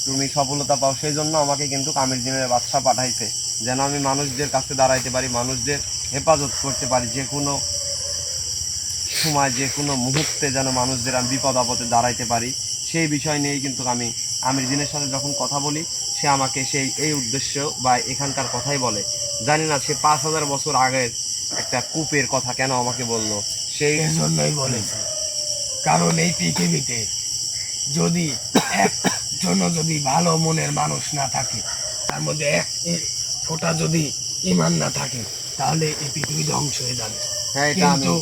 তুমি সফলতা পাও। সেই জন্য আমাকে কিন্তু আমির দিনের বাদশা পাঠাইছে, যেন আমি মানুষদের কাছে দাঁড়াইতে পারি, মানুষদের হেফাজত করতে পারি, যে কোনো সময় যে কোনো মুহূর্তে যেন মানুষদের আমি বিপদ আপদে দাঁড়াইতে পারি। সেই বিষয় নিয়েই কিন্তু আমি আমির দিনের সাথে যখন কথা বলি, সে আমাকে এই উদ্দেশ্য বা এখানকার কথাই বলে। জানি না সে 5,000 বছর আগের একটা কূপের কথা কেন আমাকে বললো। সেই এই জন্যই বলেছে, কারণ এই পৃথিবীতে যদি একজন যদি ভালো মনের মানুষ না থাকে, তার মধ্যে এক ফোঁটা যদি ঈমান না থাকে, তাহলে এই পৃথিবী ধ্বংস হয়ে যাবে। হ্যাঁ, এটা আমি কিন্তু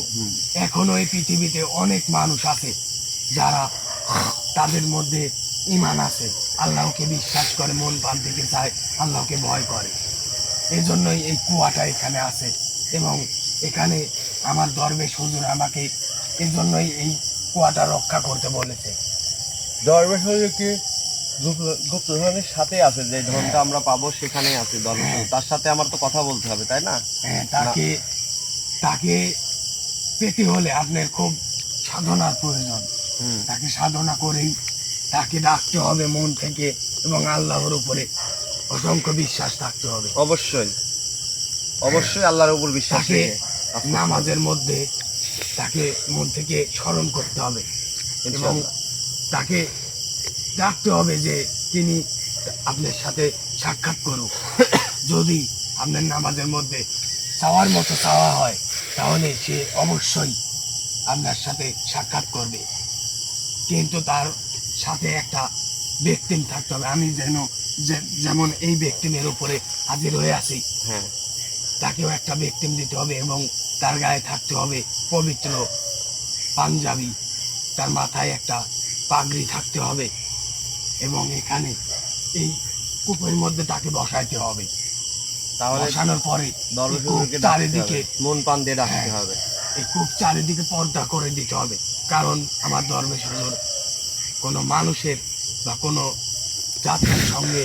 এখনো এই পৃথিবীতে অনেক মানুষ আছে যারা তাদের মধ্যে ঈমান আছে, আল্লাহকে বিশ্বাস করে, মন প্রাণ থেকে চায়, আল্লাহকে ভয় করে। এই জন্যই এই কুয়াটা এখানে আছে, এবং এখানে আমার দরবেশ হুজুর আমাকে এই জন্যই এই কুয়াটা রক্ষা করতে বলেছে। দরবেশ হলে কি গুপ্তধনের সাথে আছে, যে ধনটা আমরা পাবো সেখানেই আছে দরবেশ। তার সাথে আমার তো কথা বলতে হবে, তাই না? হ্যাঁ, তাকে পেতে হলে আপনার খুব সাধনার প্রয়োজন। তাকে সাধনা করেই তাকে ডাকতে হবে মন থেকে, এবং আল্লাহর উপরে অসংখ্য বিশ্বাস থাকতে হবে। অবশ্যই অবশ্যই আল্লাহর উপর বিশ্বাস তাকে রেখে নামাজের মধ্যে তাকে মন থেকে স্মরণ করতে হবে, এবং তাকে ডাকতে হবে যে তিনি আপনার সাথে সাক্ষাৎ করুক। যদি আপনার নামাজের মধ্যে চাওয়ার মতো চাওয়া হয়, তাহলে সে অবশ্যই আপনার সাথে সাক্ষাৎ করবে, কিন্তু তার সাথে একটা ব্যক্তিম থাকতে হবে। আমি যেমন এই ব্যক্তিমের উপরে হাজির হয়ে আছি, হ্যাঁ, তাকেও একটা ব্যক্তিম দিতে হবে, এবং তার গায়ে থাকতে হবে পবিত্র পাঞ্জাবি, তার মাথায় একটা পাগড়ি থাকতে হবে, এবং এখানে এই কূপের মধ্যে তাকে বসাইতে হবে। তাহলে বসানোর পরে দরবেশ এই কূপ হুজুরকে চারিদিকে, মন প্রাণ দিয়ে ডাকতে হ্যাঁ, হবে। এই কূপ চারিদিকে পর্দা করে দিতে হবে, কারণ আমার দরবেশ হুজুর কোনো মানুষের বা কোনো জাতির সঙ্গে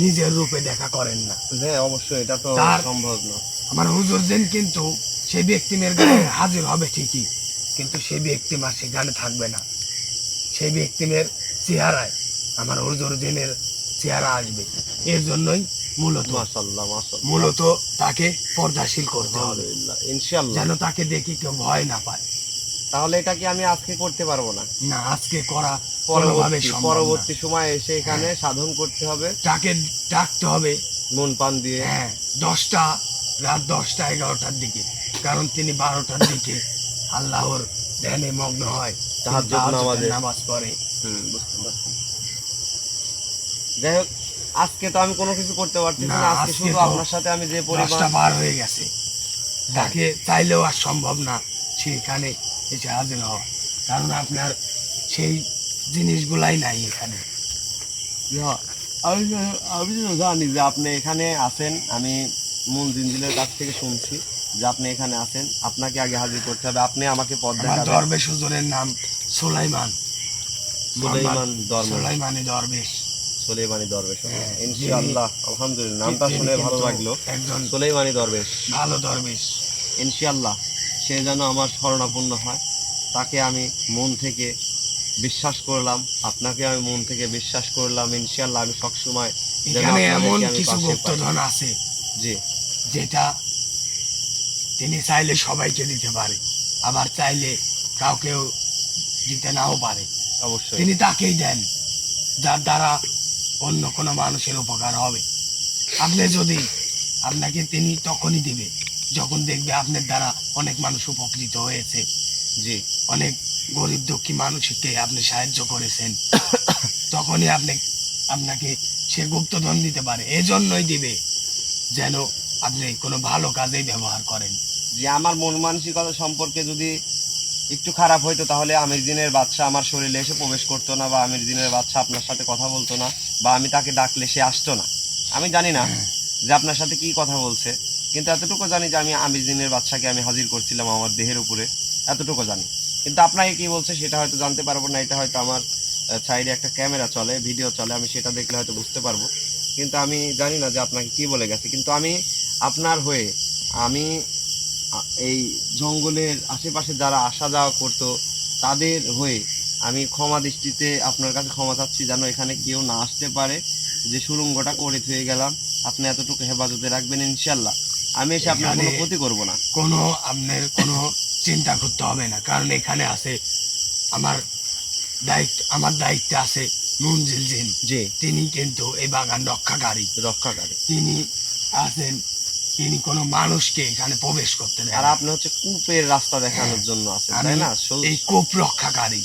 নিজের রূপে দেখা করেন না। হ্যাঁ, অবশ্যই এটা তো সম্ভব না। আমার হুজুর যেন কিন্তু সেই ব্যক্তিমের গায়ে হাজির হবে ঠিকই, কিন্তু সেই ব্যক্তিম আর সেখানে থাকবে না। সেই ব্যক্তিমের চেহারায় আমার হুজুর জেনের চেহারা আসবে। এর জন্যই মাশাআল্লাহ, মাশাআল্লাহ, মূলত তাকে পর্দাশীল করতে হবে, আলহামদুলিল্লাহ, ইনশাআল্লাহ। যেন তাকে দেখি কেউ ভয় না পায়। তাহলে এটা কি আমি আজকে করতে পারবো না? না, আজকে করা কোনোভাবে সম্ভব না। পরবর্তী সময় এসে এখানে সাধন করতে হবে, তাকে ডাকতে হবে, মন প্রাণ দিয়ে। হ্যাঁ, রাত 10টা 11টার দিকে, কারণ তিনি 12টার দিকে আল্লাহর ধ্যানে মগ্ন হয়, তাহাজ্জুদ নামাজ পড়ে। বুঝতে পারছি। যাই হোক, আজকে তো আমি কোনো কিছু করতে পারছি না। না, আজকে আজকে শুধু তো আপনার সাথে আমি যে 10টা পরিমাণ পার হয়ে গেছে, তাকে চাইলেও আর সম্ভব না সেখানে এসে হাজির হওয়া, কারণ আপনার সেই জিনিসগুলাই নাই এখানে। আমি তো জানি যে আপনি এখানে আছেন, আমি মূল জিনজিলের কাছ থেকে শুনছি যে আপনি এখানে আছেন। আপনাকে আগে হাজির করতে হবে, আপনি আমাকে পথ আমার দেখাবেন। দরবেশ হুজুরের নাম সুলাইমান, সুলাইমানি দরবেশ। সুলাইমানি দরবেশ, হ্যাঁ, ইনশাআল্লাহ, আলহামদুলিল্লাহ, নামটা শুনে ভালো লাগলো। একজন সুলাইমানি দরবেশ, ভালো দরবেশ। ইনশাআল্লাহ সে যেন আমার শরণাপন্ন হয়, তাকে আমি মন থেকে বিশ্বাস করলাম, আপনাকে আমি মন থেকে বিশ্বাস করলাম। ইনশাআল্লাহ আমি সবসময় এখানে এমন কিছু গুপ্তধন আছে জি, যেটা তিনি চাইলে সবাইকে দিতে পারে, আবার চাইলে কাউকেও দিতে নাও পারে। অবশ্যই তিনি তাকেই দেন যার দ্বারা অন্য কোনো মানুষের উপকার হবে। আপনাকে তিনি তখনই দিবে যখন দেখবে আপনার দ্বারা অনেক মানুষ উপকৃত হয়েছে, জি, অনেক গরিব দুঃখী মানুষকে আপনি সাহায্য করেছেন, তখনই আপনাকে সে গুপ্তধন দিতে পারে। এজন্যই দিবে যেন আপনি কোনো ভালো কাজেই ব্যবহার করেন। যে আমার মন মানসিকতা সম্পর্কে যদি একটু খারাপ হইতো তাহলে আমির দিনের বাচ্চা আমার শরীরে এসে প্রবেশ করতো না, বা আমির দিনের বাচ্চা আপনার সাথে কথা বলতো না, বা আমি তাকে ডাকলে সে আসতো না। আমি জানি না যে আপনার সাথে কি কথা বলছে, কিন্তু এতটুকু জানি যে আমি আমির দিনের বাচ্চাকে আমি হাজির করছিলাম আমার দেহের উপরে, এতটুকু জানি। কিন্তু আপনাকে কি বলছে সেটা হয়তো জানতে পারবো না। এটা হয়তো আমার সাইডে একটা ক্যামেরা চলে, ভিডিও চলে, আমি সেটা দেখলে হয়তো বুঝতে পারবো। কিন্তু আমি জানি না যে আপনাকে কি বলে গেছে। কিন্তু আমি আপনার হয়ে আমি এই জঙ্গলের আশেপাশে যারা আসা যাওয়া করতো তাদের হয়ে আমি ক্ষমা দৃষ্টিতে আপনার কাছে ক্ষমা চাচ্ছি, যেন এখানে কেউ না আসতে পারে। যে সুড়ঙ্গটা করে থুয়ে গেলাম, আপনি এতটুকু হেফাজতে রাখবেন ইনশাল্লাহ। আমি এসে আপনার কোনো ক্ষতি করব না। কোনো আপনার কোনো চিন্তা করতে হবে না, কারণ এখানে আছে আমার দায়িত্বে আছে মুনজিল জিন। জি, তিনি কিন্তু এই বাগান রক্ষাকারী। তিনি আছেন, তিনি কোনো মানুষকে এখানে প্রবেশ করতে দেন আর না। আপনি হচ্ছে কূপের রাস্তা দেখানোর জন্য আছেন, তাই না? এই কূপ রক্ষাকারী।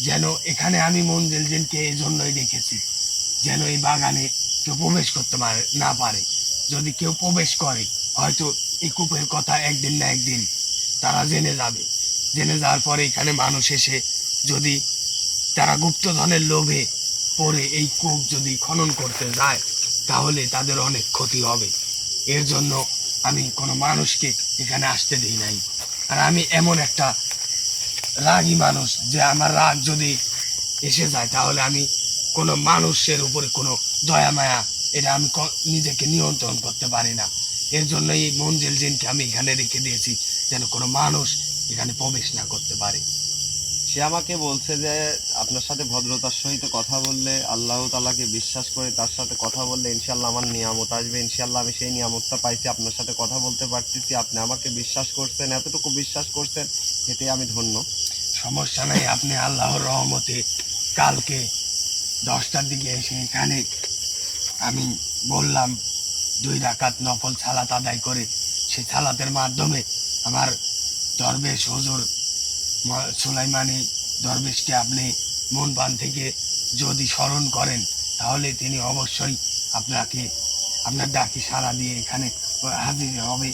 যেন এখানে আমি মুনজিল জিনকে এই জন্যই রেখেছি, যেন এই বাগানে কেউ প্রবেশ করতে না পারে। যদি কেউ প্রবেশ করে, হয়তো এই কূপের কথা একদিন না একদিন তারা জেনে যাবে। জেনে যাওয়ার পরে এখানে মানুষ এসে যদি তারা গুপ্তধনের লোভে পড়ে এই কূপ যদি খনন করতে যায়, তাহলে তাদের অনেক ক্ষতি হবে। এর জন্য আমি কোনো মানুষকে এখানে আসতে দিই নাই। আর আমি এমন একটা রাগী মানুষ যে আমার রাগ যদি এসে যায়, তাহলে আমি কোনো মানুষের উপরে কোনো দয়া মায়া এটা আমি নিজেকে নিয়ন্ত্রণ করতে পারি না। এর জন্য এই মুনজিল জিনকে আমি এখানে রেখে দিয়েছি, যেন কোনো মানুষ এখানে প্রবেশ না করতে পারে। সে আমাকে বলছে যে আপনার সাথে ভদ্রতার সহিত কথা বললে, আল্লাহ তাআলাকে বিশ্বাস করে তার সাথে কথা বললে ইনশাল্লাহ আমার নিয়ামত আসবে। ইনশাল্লাহ আমি সেই নিয়ামতটা পাইছি, আপনার সাথে কথা বলতে পারতেছি। আপনি আমাকে বিশ্বাস করছেন, এতটুকু বিশ্বাস করছেন, এতে আমি ধন্য। সমস্যা নাই, আপনি আল্লাহর রহমতে কালকে 10টার দিকে এসে এখানে আমি বললাম 2 রাকাত নফল সালাত আদায় করে, সেই সালাতের মাধ্যমে আমার দরবেশ হুজুর সুলাইমানি দরবেশকে আপনি মন প্রাণ থেকে যদি স্মরণ করেন, তাহলে তিনি অবশ্যই আপনার ডাকে সাড়া দিয়ে এখানে হাজির হবে।